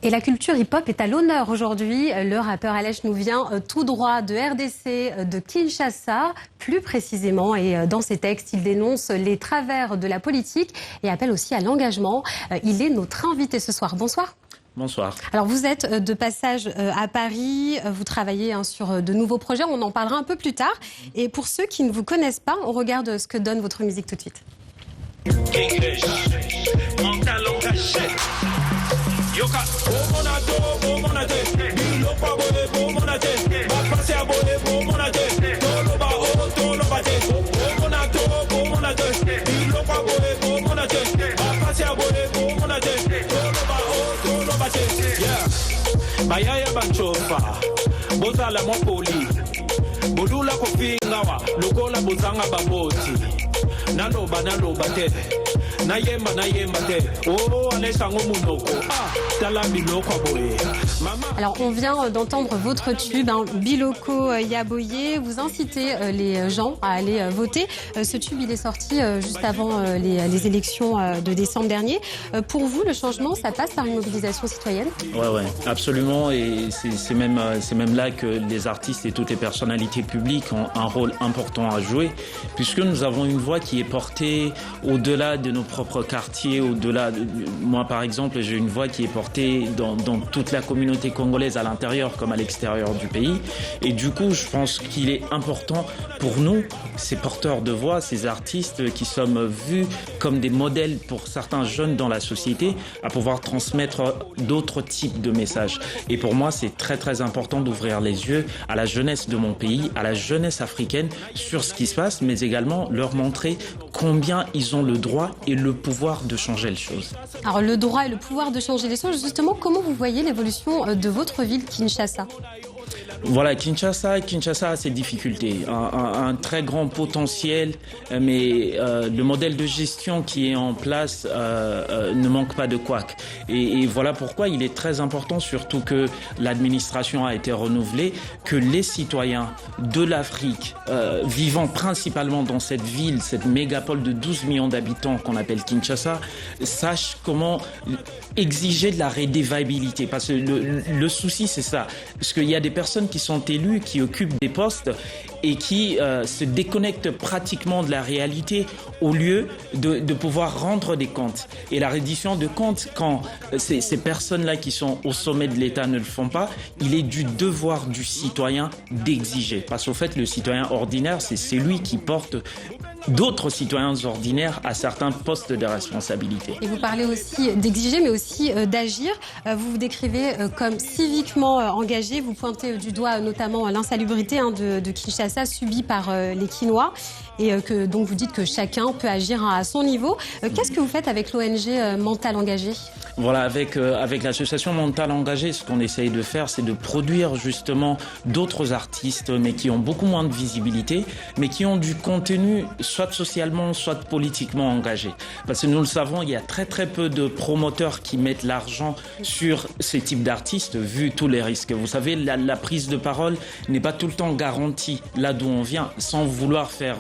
Et la culture hip-hop est à l'honneur aujourd'hui. Le rappeur Alech nous vient tout droit de RDC, de Kinshasa, plus précisément. Et dans ses textes, il dénonce les travers de la politique et appelle aussi à l'engagement. Il est notre invité ce soir. Bonsoir. Bonsoir. Alors vous êtes de passage à Paris, vous travaillez sur de nouveaux projets, on en parlera un peu plus tard. Et pour ceux qui ne vous connaissent pas, on regarde ce que donne votre musique tout de suite. Bayaya banchofa bozala mopoli bodula kofingawa lokola bozanga baboti naloba te nayemba te oh aleshango munoko tala biloko boye. Alors on vient d'entendre votre tube Biloko Yaboye, vous incitez les gens à aller voter. Ce tube il est sorti juste avant les élections de décembre dernier. Pour vous le changement ça passe par une mobilisation citoyenne? Ouais, absolument, et c'est même là que les artistes et toutes les personnalités publiques ont un rôle important à jouer, puisque nous avons une voix qui est portée au-delà de nos propres quartiers, au-delà moi par exemple j'ai une voix qui est portée dans toute la communauté congolaise à l'intérieur comme à l'extérieur du pays, et du coup je pense qu'il est important pour nous, ces porteurs de voix, ces artistes qui sommes vus comme des modèles pour certains jeunes dans la société, à pouvoir transmettre d'autres types de messages. Et pour moi c'est très important d'ouvrir les yeux à la jeunesse de mon pays, à la jeunesse africaine sur ce qui se passe, mais également leur montrer combien ils ont le droit et le pouvoir de changer les choses. Alors le droit et le pouvoir de changer les choses, justement, comment vous voyez l'évolution de votre ville, Kinshasa? Voilà, Kinshasa a ses difficultés, un très grand potentiel, mais le modèle de gestion qui est en place ne manque pas de couac. Et voilà pourquoi il est très important, surtout que l'administration a été renouvelée, que les citoyens de l'Afrique, vivant principalement dans cette ville, cette mégapole de 12 millions d'habitants qu'on appelle Kinshasa, sachent comment exiger de la redevabilité. Parce que le souci, c'est ça. Parce qu'il y a des personnes qui sont élus, qui occupent des postes et qui se déconnectent pratiquement de la réalité au lieu de pouvoir rendre des comptes. Et la reddition de comptes, quand ces personnes-là qui sont au sommet de l'État ne le font pas, il est du devoir du citoyen d'exiger. Parce qu'au fait, le citoyen ordinaire, c'est celui qui porte d'autres citoyens ordinaires à certains postes de responsabilité. Et vous parlez aussi d'exiger, mais aussi d'agir. Vous vous décrivez comme civiquement engagé. Vous pointez du doigt notamment l'insalubrité de Kinshasa subie par les Kinois. Et donc vous dites que chacun peut agir à son niveau. Qu'est-ce que vous faites avec l'ONG Mental Engagé ? Voilà, avec l'association Mental Engagé, ce qu'on essaye de faire, c'est de produire justement d'autres artistes, mais qui ont beaucoup moins de visibilité, mais qui ont du contenu, soit socialement, soit politiquement engagé. Parce que nous le savons, il y a très peu de promoteurs qui mettent l'argent sur ce type d'artistes, vu tous les risques. Vous savez, la prise de parole n'est pas tout le temps garantie là d'où on vient, sans vouloir faire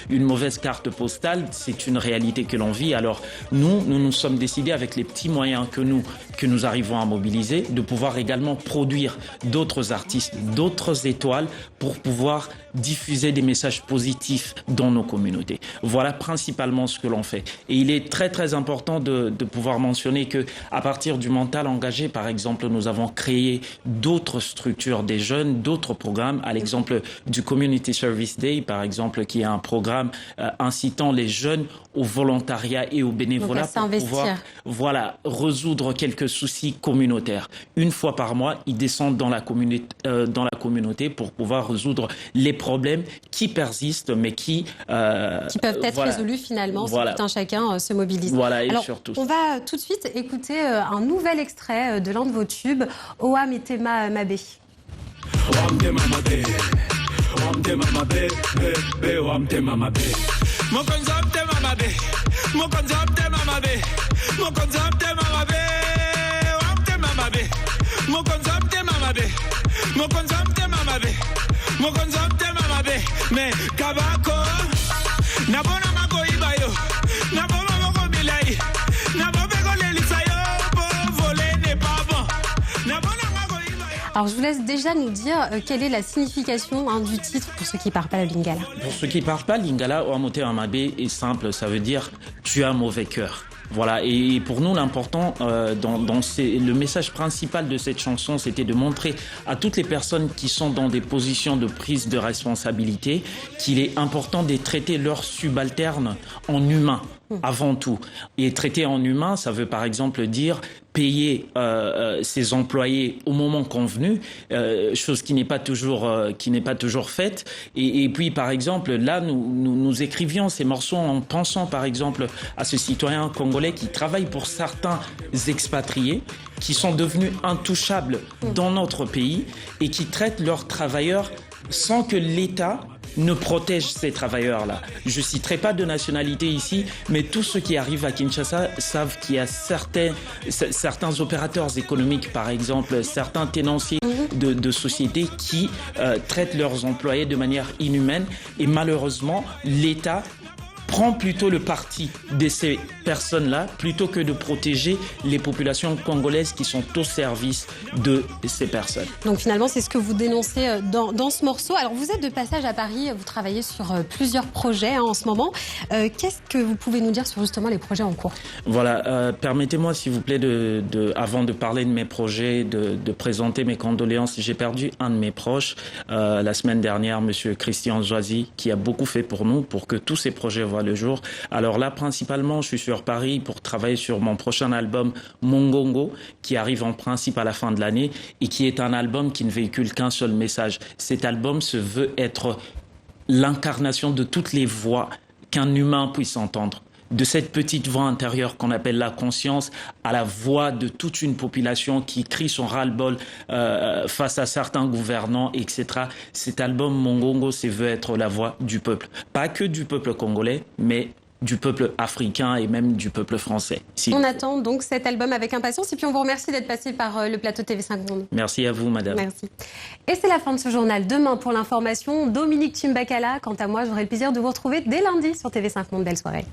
une mauvaise carte postale, c'est une réalité que l'on vit. Alors nous sommes décidés avec les petits moyens que nous arrivons à mobiliser, de pouvoir également produire d'autres artistes, d'autres étoiles pour pouvoir diffuser des messages positifs dans nos communautés. Voilà principalement ce que l'on fait. Et il est très important de pouvoir mentionner que à partir du mental engagé, par exemple, nous avons créé d'autres structures des jeunes, d'autres programmes, à l'exemple du Community Service Day, par exemple, qui est un programme incitant les jeunes au volontariat et au bénévolat pour pouvoir résoudre quelques soucis communautaires. Une fois par mois, ils descendent dans la communauté pour pouvoir résoudre les problèmes qui persistent, mais qui peuvent être résolus finalement si tout un chacun se mobilise. Voilà, et alors, surtout. On va tout de suite écouter un nouvel extrait de l'un de vos tubes, Oa Metema Mabé. Me kabako nabona makoibayo naboma moko bilai nabobe kolelisa yo po voler n'est pas bon Alors je vous laisse déjà nous dire quelle est la signification du titre pour ceux qui ne parlent pas le Lingala. Pour ceux qui ne parlent pas, Lingala, Oamote Amabe est simple, ça veut dire « tu as un mauvais cœur ». Voilà, et pour nous, l'important, le message principal de cette chanson, c'était de montrer à toutes les personnes qui sont dans des positions de prise de responsabilité qu'il est important de traiter leurs subalternes en humains. Avant tout. Et traiter en humain, ça veut par exemple dire payer ses employés au moment convenu, chose qui n'est pas toujours faite. Et puis par exemple, là, nous écrivions ces morceaux en pensant par exemple à ce citoyen congolais qui travaille pour certains expatriés qui sont devenus intouchables dans notre pays et qui traitent leurs travailleurs sans que l'État ne protège ces travailleurs-là. Je ne citerai pas de nationalité ici, mais tous ceux qui arrivent à Kinshasa savent qu'il y a certains opérateurs économiques, par exemple, certains tenanciers de sociétés qui traitent leurs employés de manière inhumaine. Et malheureusement, l'État prend plutôt le parti de ces personnes-là plutôt que de protéger les populations congolaises qui sont au service de ces personnes. Donc finalement, c'est ce que vous dénoncez dans ce morceau. Alors vous êtes de passage à Paris, vous travaillez sur plusieurs projets en ce moment. Qu'est-ce que vous pouvez nous dire sur justement les projets en cours? Voilà, permettez-moi s'il vous plaît, avant de parler de mes projets, de présenter mes condoléances. J'ai perdu un de mes proches la semaine dernière, Monsieur Christian Zoisy, qui a beaucoup fait pour nous, pour que tous ces projets voient le jour. Alors là, principalement, je suis sur Paris pour travailler sur mon prochain album Mongongo, qui arrive en principe à la fin de l'année et qui est un album qui ne véhicule qu'un seul message. Cet album se veut être l'incarnation de toutes les voix qu'un humain puisse entendre. De cette petite voix intérieure qu'on appelle la conscience à la voix de toute une population qui crie son ras-le-bol face à certains gouvernants, etc. Cet album Mongongo se veut être la voix du peuple. Pas que du peuple congolais, mais du peuple africain et même du peuple français. On attend donc cet album avec impatience et puis on vous remercie d'être passé par le plateau TV5 Monde. Merci à vous, madame. Merci. Et c'est la fin de ce journal. Demain, pour l'information, Dominique Chimbakala. Quant à moi, j'aurai le plaisir de vous retrouver dès lundi sur TV5 Monde. Belle soirée.